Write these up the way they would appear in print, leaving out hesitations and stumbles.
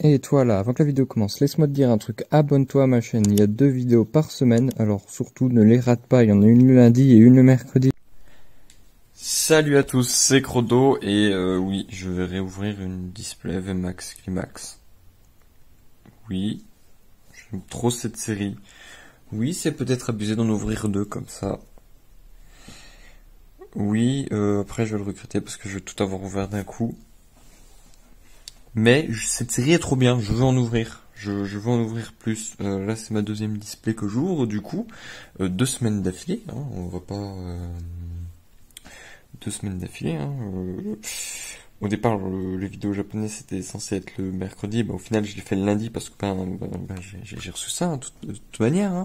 Et toi là, avant que la vidéo commence, laisse-moi te dire un truc, abonne-toi à ma chaîne, il y a 2 vidéos par semaine, alors surtout ne les rate pas, il y en a une le lundi et une le mercredi. Salut à tous, c'est Crodo et oui, je vais réouvrir une display VMAX Climax. Oui, j'aime trop cette série. Oui, c'est peut-être abusé d'en ouvrir 2 comme ça. Oui, après je vais le regretter parce que je vais tout avoir ouvert d'un coup. Mais cette série est trop bien, je veux en ouvrir. Je veux en ouvrir plus. Là, c'est ma deuxième display que j'ouvre, du coup. 2 semaines d'affilée, hein, on va pas... 2 semaines d'affilée, hein. Au départ, les vidéos japonaises c'était censé être le mercredi, au final je l'ai fait le lundi parce que j'ai reçu ça hein, de toute manière. Hein.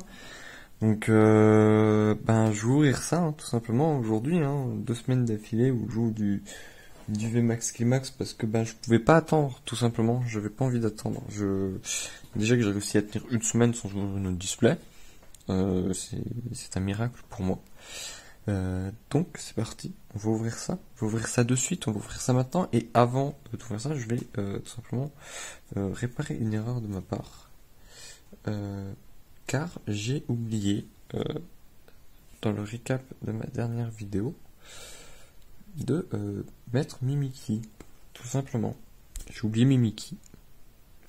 Donc je vais ouvrir ça hein, tout simplement aujourd'hui, hein, 2 semaines d'affilée où je joue du VMAX Climax parce que je pouvais pas attendre tout simplement, j'avais pas envie d'attendre. Déjà que j'ai réussi à tenir une semaine sans ouvrir une display, c'est un miracle pour moi. Donc c'est parti, on va ouvrir ça. On va ouvrir ça de suite, on va ouvrir ça maintenant. Et avant d'ouvrir ça, je vais tout simplement réparer une erreur de ma part. Car j'ai oublié, dans le recap de ma dernière vidéo, de mettre Mimiki. Tout simplement. J'ai oublié Mimiki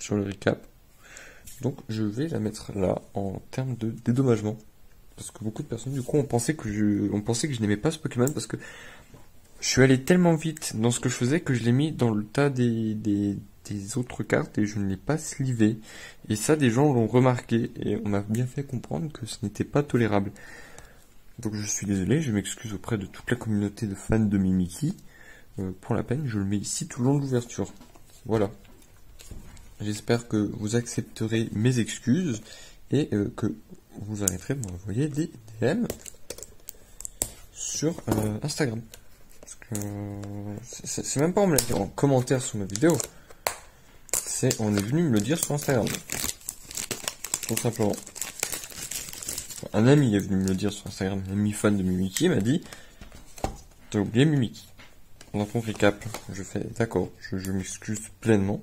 sur le recap. Donc je vais la mettre là en termes de dédommagement. Parce que beaucoup de personnes, du coup, on pensait que je n'aimais pas ce Pokémon parce que je suis allé tellement vite dans ce que je faisais que je l'ai mis dans le tas des autres cartes et je ne l'ai pas slivé. Et ça, des gens l'ont remarqué et on m'a bien fait comprendre que ce n'était pas tolérable. Donc je suis désolé, je m'excuse auprès de toute la communauté de fans de Mimiki. Pour la peine, je le mets ici tout le long de l'ouverture. Voilà. J'espère que vous accepterez mes excuses et que vous arrêterez de m'envoyer des DM sur Instagram. Parce que c'est même pas en me le dire en commentaire sous ma vidéo. On est venu me le dire sur Instagram. Tout simplement. Un ami est venu me le dire sur Instagram. Un ami fan de Mimiki m'a dit t'as oublié Mimiki. Dans ton recap, je fais d'accord, je m'excuse pleinement.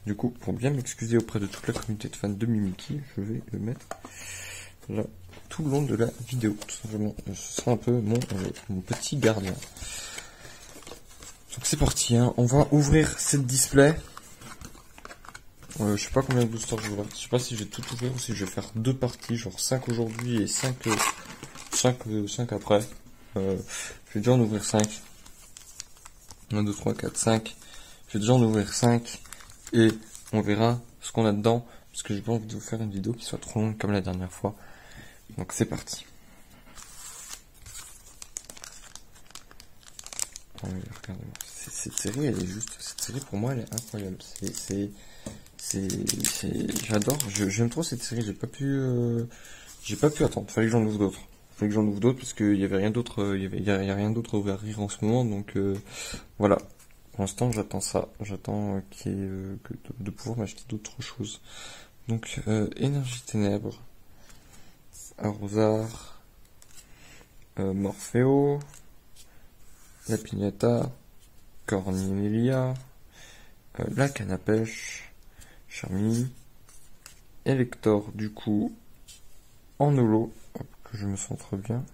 Du coup, pour bien m'excuser auprès de toute la communauté de fans de Mimiki, je vais le mettre là tout le long de la vidéo, tout simplement. Ce sera un peu mon petit gardien. Donc c'est parti, hein. On va ouvrir cette display. Je sais pas combien de boosters je vais ouvrir. Je sais pas si je vais tout ouvrir ou si je vais faire 2 parties, genre 5 aujourd'hui et 5 après. Je vais déjà en ouvrir 5. 1, 2, 3, 4, 5. Je vais déjà en ouvrir 5. Et on verra ce qu'on a dedans. Parce que j'ai pas envie de vous faire une vidéo qui soit trop longue comme la dernière fois. Donc c'est parti. Regardez-moi. Cette série, elle est juste. Cette série pour moi, elle est incroyable. J'adore. J'aime trop cette série. J'ai pas pu attendre. Fallait que j'en ouvre d'autres. Parce qu'il y avait rien d'autre. Il y a rien d'autre à ouvrir en ce moment. Donc voilà. Pour l'instant, j'attends ça. J'attends de pouvoir m'acheter d'autres choses. Donc Énergie Ténèbres, Arrosar, Morpheo, la Pignata, Cornelia, la canne à pêche, Charmy, Elector du coup, en holo, que je me centre bien,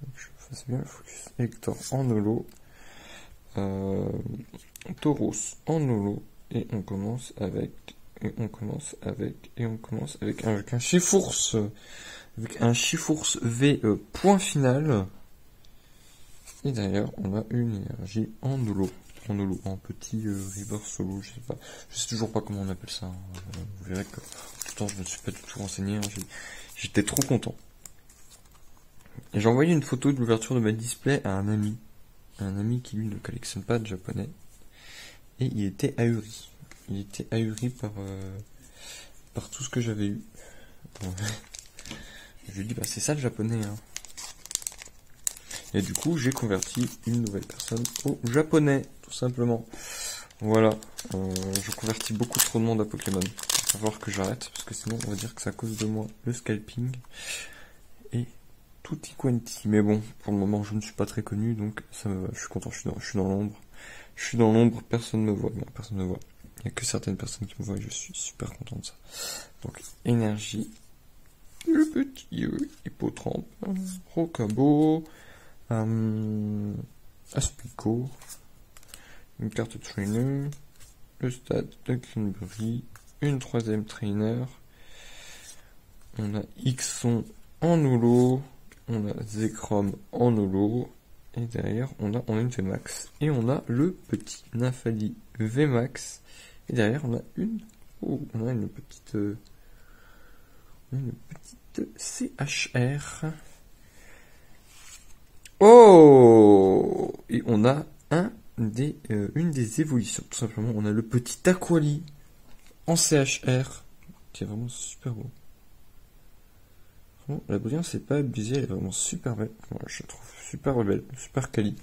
que je fasse bien le focus, Elector en holo, Tauros en holo, et on commence avec un Chifours, avec un Chifours V point final. Et d'ailleurs, on a une énergie en holo, en petit reverse holo, je sais toujours pas comment on appelle ça. Hein. Vous verrez que pourtant je ne me suis pas du tout renseigné. Hein. J'étais trop content. Et j'ai envoyé une photo de l'ouverture de ma display à un ami qui lui ne collectionne pas de japonais, et il était ahuri. Il était ahuri par tout ce que j'avais eu. Je lui ai dit c'est ça le japonais. Hein. Et du coup, j'ai converti une nouvelle personne au japonais, tout simplement. Voilà. Je convertis beaucoup trop de monde à Pokémon. Il va falloir que j'arrête, parce que sinon, on va dire que c'est à cause de moi le scalping. Et tutti quanti. Mais bon, pour le moment, je ne suis pas très connu, donc ça me va. Je suis content, je suis dans l'ombre. Je suis dans l'ombre, personne ne me voit. Non, personne ne me voit. Il n'y a que certaines personnes qui me voient et je suis super content de ça. Donc, énergie. Le petit hippotrampe. Rocabo. Aspico. Une carte trainer. Le stade de Greenbury. Une troisième trainer. On a Ixon en holo. On a Zekrom en holo. Et derrière, on a une VMAX. Et on a le petit Nafali VMAX. Et derrière, on a une petite CHR. Oh! Et on a une des évolutions, tout simplement. On a le petit Aquali en CHR, qui est vraiment super beau. Vraiment, la brillance c'est pas abusée, elle est vraiment super belle. Voilà, je la trouve super belle, super quali.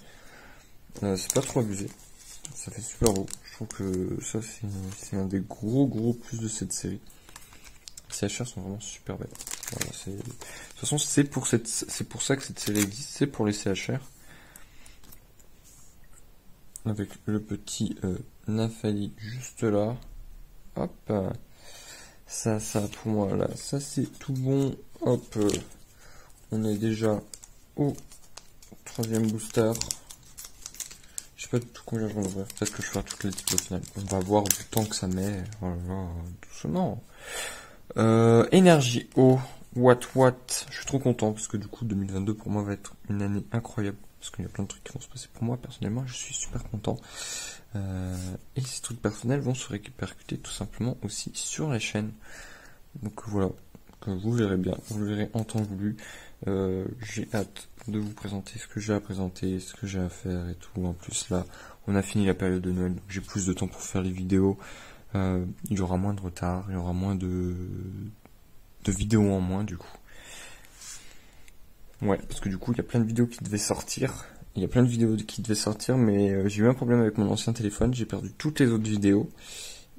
C'est pas trop abusé. Ça fait super beau. Je trouve que ça, c'est un des gros plus de cette série. Les CHR sont vraiment super belles. Voilà, de toute façon, c'est pour ça que cette série existe. C'est pour les CHR. Avec le petit Nafali juste là. Hop. Ça pour moi, là. Ça, c'est tout bon. Hop. On est déjà au 3e booster. Je sais pas du tout combien je vais en ouvrir. Peut-être que je ferai toutes les types au final. On va voir du temps que ça met. Voilà, doucement. Énergie eau. Watt. Je suis trop content parce que du coup 2022 pour moi va être une année incroyable. Parce qu'il y a plein de trucs qui vont se passer pour moi. Personnellement, je suis super content. Et ces trucs personnels vont se répercuter tout simplement aussi sur les chaînes. Donc voilà. Que vous verrez bien. Vous le verrez en temps voulu. J'ai hâte de vous présenter ce que j'ai à présenter, ce que j'ai à faire et tout. En plus là, on a fini la période de Noël, donc j'ai plus de temps pour faire les vidéos. Il y aura moins de retard, il y aura moins de vidéos en moins du coup. Ouais, parce que du coup il y a plein de vidéos qui devaient sortir. Il y a plein de vidéos qui devaient sortir, mais j'ai eu un problème avec mon ancien téléphone, j'ai perdu toutes les autres vidéos.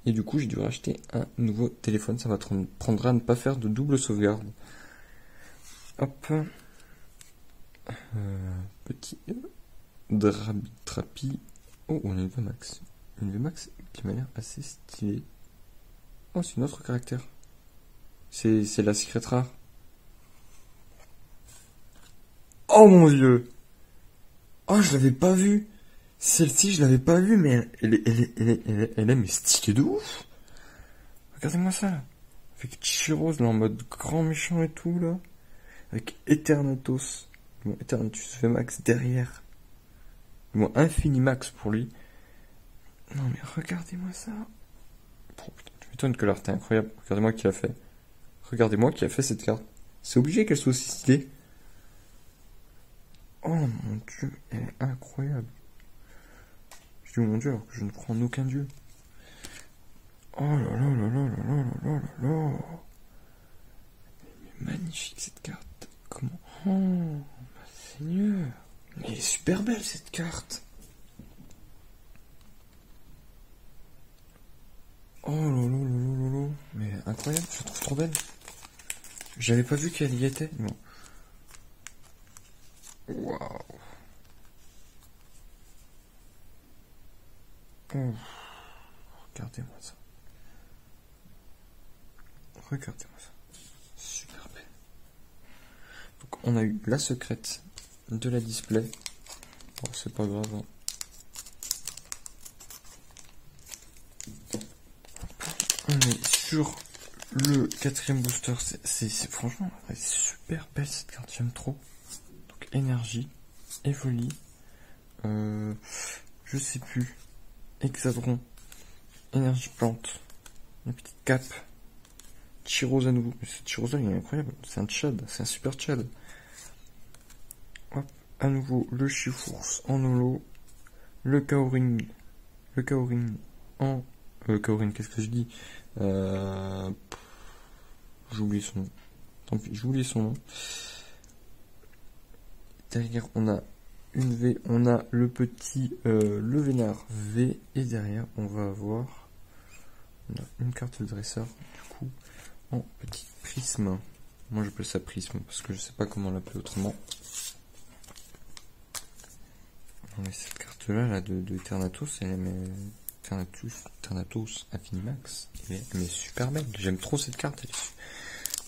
Et du coup j'ai dû racheter un nouveau téléphone, ça va prendre à ne pas faire de double sauvegarde. Hop. Petit Trapi. Oh, on a une VMAX. Une VMAX qui m'a l'air assez stylée. Oh, c'est une autre caractère. C'est la secret rare. Oh mon dieu! Oh, je l'avais pas vue. Celle-ci, je l'avais pas vue, mais elle est mais stylée de ouf. Regardez-moi ça, là. Avec Chiros, là, en mode grand méchant et tout, là. Avec Eternatus. Bon, Eternatus VMAX derrière. Bon, Infinimax pour lui. Non, mais regardez-moi ça. Oh, putain, je m'étonne que l'art est incroyable. Regardez-moi qui l'a fait. Regardez-moi qui a fait cette carte. C'est obligé qu'elle soit aussi stylée. Oh mon dieu, elle est incroyable. Je dis oh mon dieu alors que je ne crois en aucun dieu. Oh là là là là là là là là là. Elle est magnifique cette carte. Comment? Oh, ma seigneur. Mais elle est super belle cette carte. Oh là là là là là là. Mais incroyable, je la trouve trop belle. J'avais pas vu qu'elle y était. Non. Waouh. Oh. Regardez-moi ça. Regardez-moi ça. Super belle. Donc on a eu la secrète de la display. Bon, c'est pas grave. Hein. On est sur le 4e booster. C'est franchement c'est super belle cette carte. J'aime trop. Donc énergie, Evoli, je sais plus. Hexadron, énergie plante, une petite cape, Chiros à nouveau. Ce Chiros là il est incroyable, c'est un Tchad, c'est un super Tchad. Hop, à nouveau le Chifours en holo, le Kaoring en... Kaoring, qu'est-ce que je dis? J'oublie son nom. Tant pis, j'oublie son nom. Derrière on a une V, on a le petit le Vénard V, et derrière on va avoir une carte de dresseur, du coup, en petit prisme. Moi j'appelle ça prisme parce que je sais pas comment l'appeler autrement. On a cette carte là de Eternatus, elle est Thanatos Affinimax. Elle est super belle. J'aime trop cette carte.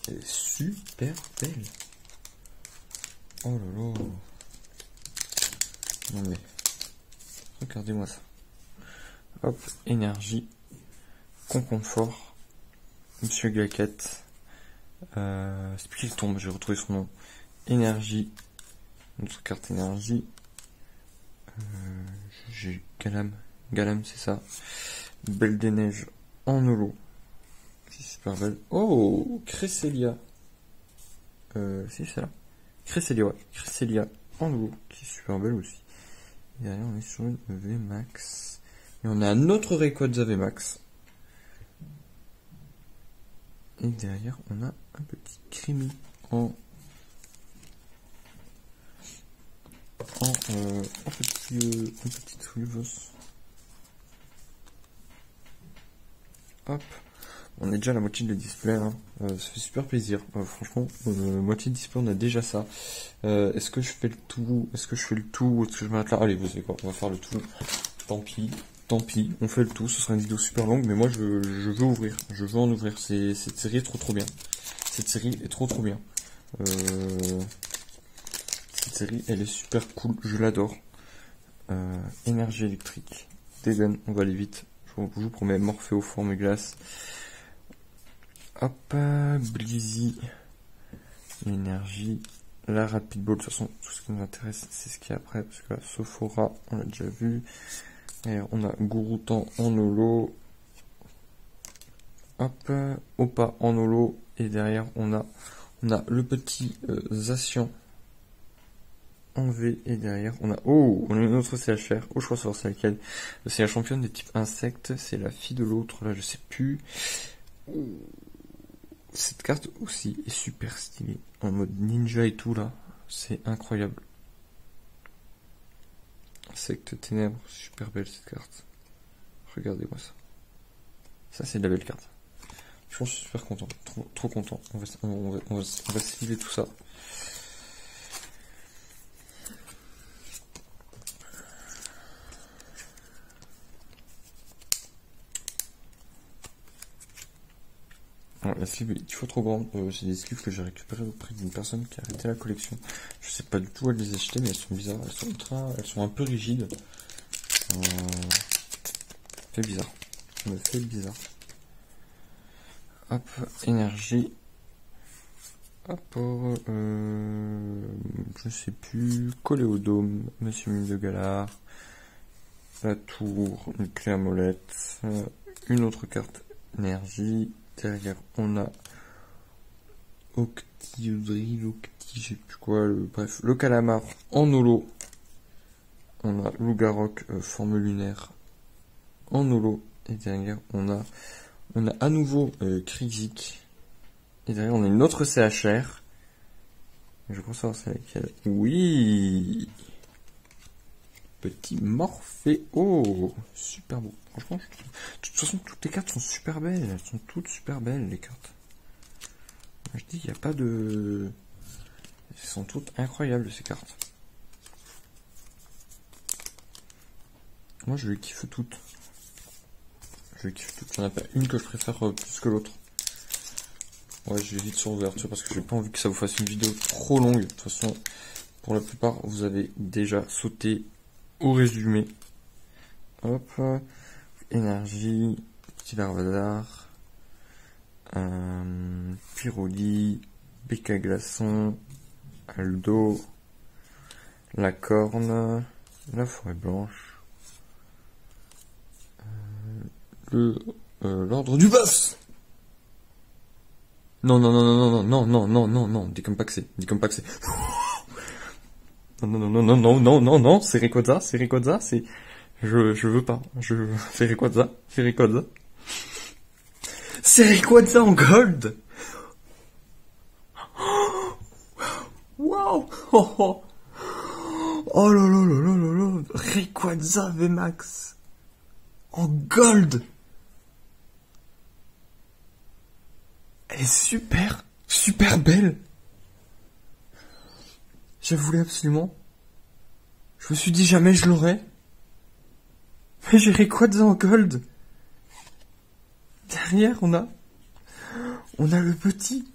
Elle est super belle. Oh là là. Non mais. Regardez-moi ça. Hop, énergie. Conconfort. Monsieur Glaquette. C'est plus qu'il tombe, j'ai retrouvé son nom. Énergie. Notre carte énergie. J'ai Galam, c'est ça. Belle des neiges en holo. C'est super belle. Oh, Cresselia. Si, c'est là. Cresselia, ouais. Cresselia en holo, qui est super belle aussi. Et derrière, on est sur une VMAX. Et on a un autre Rayquaza VMAX. Et derrière, on a un petit Creamy en petite Fluos. Hop. On est déjà à la moitié de display, hein. Ça fait super plaisir. Franchement, moitié de display, on a déjà ça. Est-ce que je fais le tout? Est-ce que je fais le tout? Ou est-ce que je m'arrête là? Allez, vous savez quoi, on va faire le tout. Tant pis, on fait le tout. Ce sera une vidéo super longue, mais moi je veux ouvrir. Je veux en ouvrir. Cette série est trop bien. Cette série est trop bien. Cette série, elle est super cool. Je l'adore. Énergie électrique. Dégaine, on va aller vite. Je vous promets, Morpheo forme glace. Hop, Blizzy, l'énergie, la Rapid Ball. De toute façon, tout ce qui nous intéresse, c'est ce qu'il y a après, parce que la Sophora, on l'a déjà vu. Et on a Gouroutan en holo. Hop, Opa en holo. Et derrière, on a le petit Zacian en V. Et derrière, on a une autre CHR. Je crois savoir c'est laquelle. C'est la championne de type insecte. C'est la fille de l'autre, là, je sais plus. Cette carte aussi est super stylée, en mode ninja et tout là, c'est incroyable. Secte Ténèbres, super belle cette carte. Regardez-moi ça. Ça c'est de la belle carte. Je suis super content, trop content. On va sliver tout ça. Alors, la sleeve est 10 fois trop grande. C'est des sleeves que j'ai récupérées auprès d'une personne qui a arrêté la collection. Je sais pas du tout où elle les acheter, mais elles sont bizarres. Elles sont un peu rigides. Ça fait bizarre. Ça me fait bizarre. Hop, énergie. Hop, je sais plus. Coléodome, Monsieur Mille de Galard. La tour, une clé à molette. Une autre carte énergie. Derrière, on a Octiodril, je sais plus quoi, bref, le calamar en holo. On a Lougarok, forme lunaire en holo. Et derrière, on a à nouveau Krizik. Et derrière, on a une autre CHR. Je crois savoir c'est laquelle. Oui! Petit Morpheo. Super beau. Franchement, de toute façon, toutes les cartes sont super belles. Elles sont toutes super belles, les cartes. Je dis, il n'y a pas de... Elles sont toutes incroyables, ces cartes. Moi, je les kiffe toutes. Il n'y en a pas une que je préfère plus que l'autre. Ouais, je vais vite sur ouverture parce que j'ai pas envie que ça vous fasse une vidéo trop longue. De toute façon, pour la plupart, vous avez déjà sauté au résumé. Hop, énergie, petit Larvadar, Pyroli, Béca Glaçon, Aldo, la Corne, la Forêt Blanche, l'Ordre du Boss. Non, dis comme pas que c'est, non, c'est Rayquaza, c'est, je veux pas, c'est Rayquaza, c'est Rayquaza en gold! Wow! Oh là, Rayquaza VMAX! En gold! Elle est super belle! Je voulais absolument. Je me suis dit jamais je l'aurais. J'ai Rayquaza en gold. Derrière, on a le petit.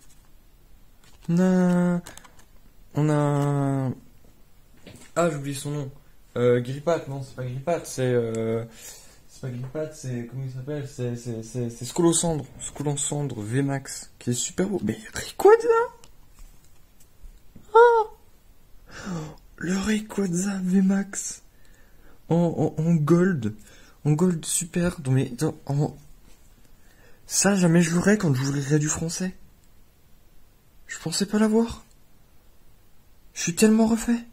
On a... Ah, j'oublie son nom. Grippat, non, c'est pas Grippat, c'est pas Grippat, c'est... Comment il s'appelle? C'est Scolosandre. Scolosandre VMAX, qui est super beau. Mais Rayquaza! Oh! Le Rayquaza VMAX. En gold. En gold super. Mais, ça, jamais je l'aurais quand j'ouvrirais du français. Je pensais pas l'avoir. Je suis tellement refait.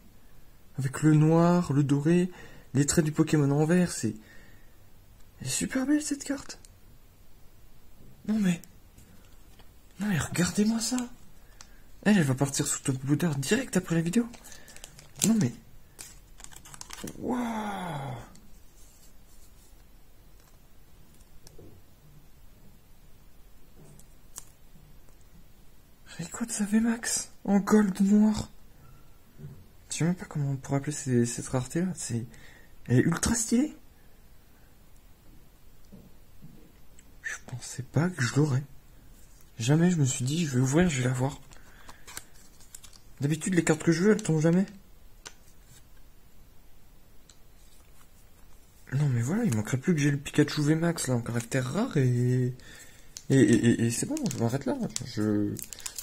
Avec le noir, le doré, les traits du Pokémon en vert, elle est super belle cette carte. Non mais regardez-moi ça. Elle va partir sous top loader direct après la vidéo. Non mais... Waouh. Rayquaza VMAX en gold noir. Je sais même pas comment on pourrait appeler cette rareté là. Elle est ultra stylée. Je pensais pas que je l'aurais. Jamais je me suis dit je vais ouvrir, je vais la voir. D'habitude les cartes que je veux elles tombent jamais. Non mais voilà, il manquerait plus que j'ai le Pikachu VMAX là en caractère rare et c'est bon, je m'arrête là.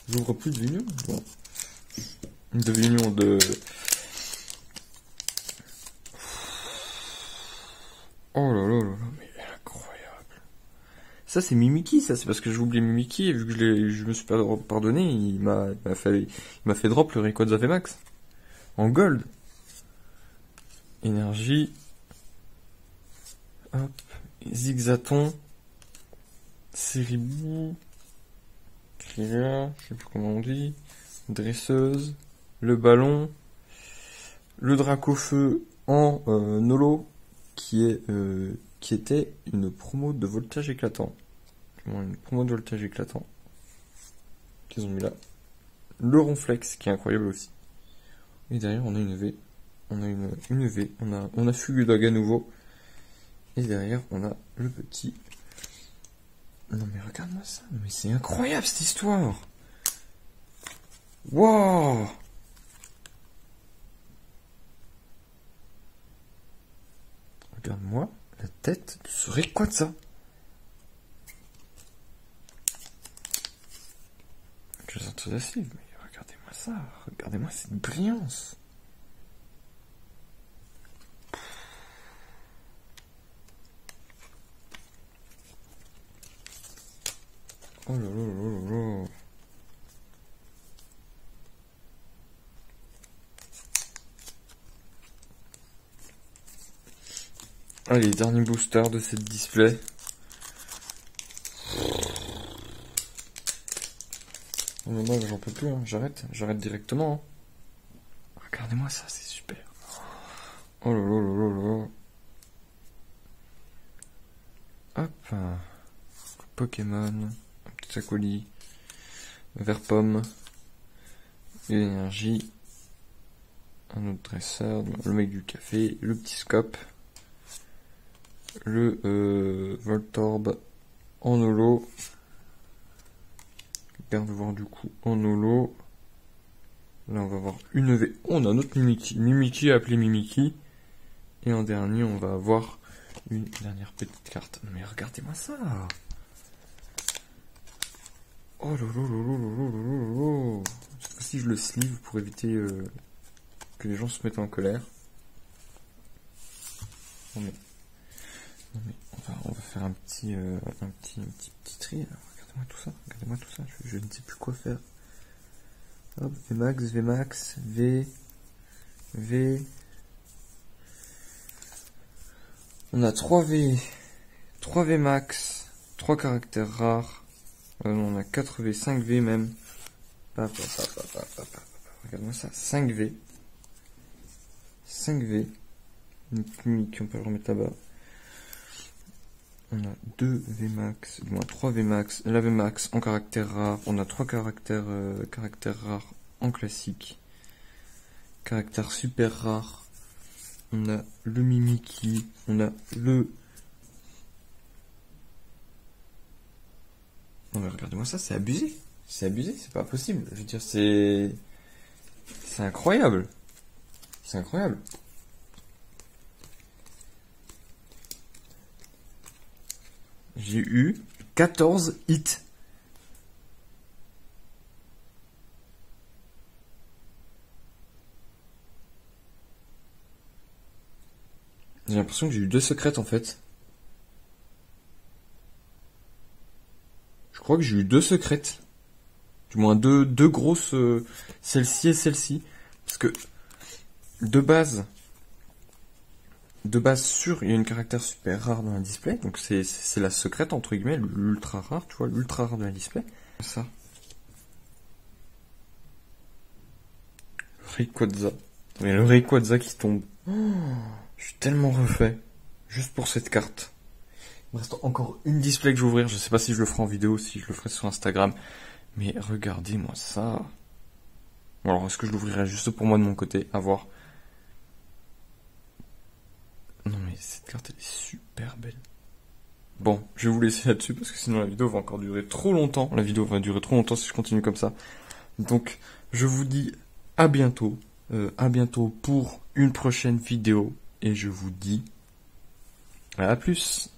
J'ouvre plus de Vignon. Bon. De Vignon de... Oh là là là là, mais incroyable. Ça c'est Mimikyu, ça c'est parce que j'ai oublié Mimikyu et vu que je me suis pas pardonné, il m'a fait drop le Rayquaza VMAX. En gold. Énergie. Hop. Zigzaton. Séribou. Cria, je sais plus comment on dit. Dresseuse. Le ballon. Le Dracofeu en holo. Qui était une promo de voltage éclatant. Une promo de voltage éclatant. Qu'ils ont mis là. Le Ronflex, qui est incroyable aussi. Et derrière, on a une V. On a une V. On a Fugudag à nouveau. Et derrière, on a le petit. Non mais regarde-moi ça. Mais c'est incroyable cette histoire. Waouh. Regarde-moi la tête de ce Rayquaza. Je sens tout acide, mais regardez-moi ça. Regardez-moi cette brillance. Oh là là là là là. Allez, dernier booster de cette display. Oh mais non, j'en peux plus, hein. J'arrête directement. Hein. Regardez-moi ça, c'est super. Oh là là là là là. Hop. Pokémon, un petit acolyte, vert pomme, une énergie, un autre dresseur, le mec du café, le petit scope, le Voltorb en holo. Garde voir du coup en holo. Là on va avoir une V. Oh, on a notre Mimikyu. Mimikyu appelé Mimikyu. Et en dernier on va avoir une dernière petite carte. Mais regardez-moi ça. Oh là là là là là là là. Si je le sleeve pour éviter que les gens se mettent en colère. Non mais on va faire un petit tri. Regardez-moi tout ça. Regardez-moi tout ça. Je ne sais plus quoi faire. Hop, VMAX, V. On a 3 VMAX, 3 caractères rares. On a 4 V, 5 V même. Regarde-moi ça, 5 V. 5 V. Une Mimikyu, on peut le remettre là-bas. On a 2 VMAX, du moins 3 VMAX, la VMAX en caractère rare. On a 3 caractères rares en classique. Caractère super rare on a le Mimikyu, on a le... Non mais regardez-moi ça, c'est abusé. C'est abusé, c'est pas possible. Je veux dire, c'est incroyable. C'est incroyable. J'ai eu 14 hits. J'ai l'impression que j'ai eu 2 secrètes en fait. Je crois que j'ai eu 2 secrètes. Du moins deux grosses, celle-ci et celle-ci. Parce que de base sûr, il y a une caractère super rare dans la display. Donc c'est la secrète entre guillemets, l'ultra rare, tu vois, l'ultra rare de la display. Ça. Rayquaza. Mais le Rayquaza qui tombe. Oh, je suis tellement refait. Juste pour cette carte. Il me reste encore une display que je vais ouvrir. Je sais pas si je le ferai en vidéo, si je le ferai sur Instagram. Mais regardez-moi ça. Bon, alors, est-ce que je l'ouvrirai juste pour moi de mon côté? À voir. Non mais cette carte elle est super belle. Bon, je vais vous laisser là-dessus parce que sinon la vidéo va encore durer trop longtemps. La vidéo va durer trop longtemps si je continue comme ça. Donc, je vous dis à bientôt. À bientôt pour une prochaine vidéo. Et je vous dis à plus.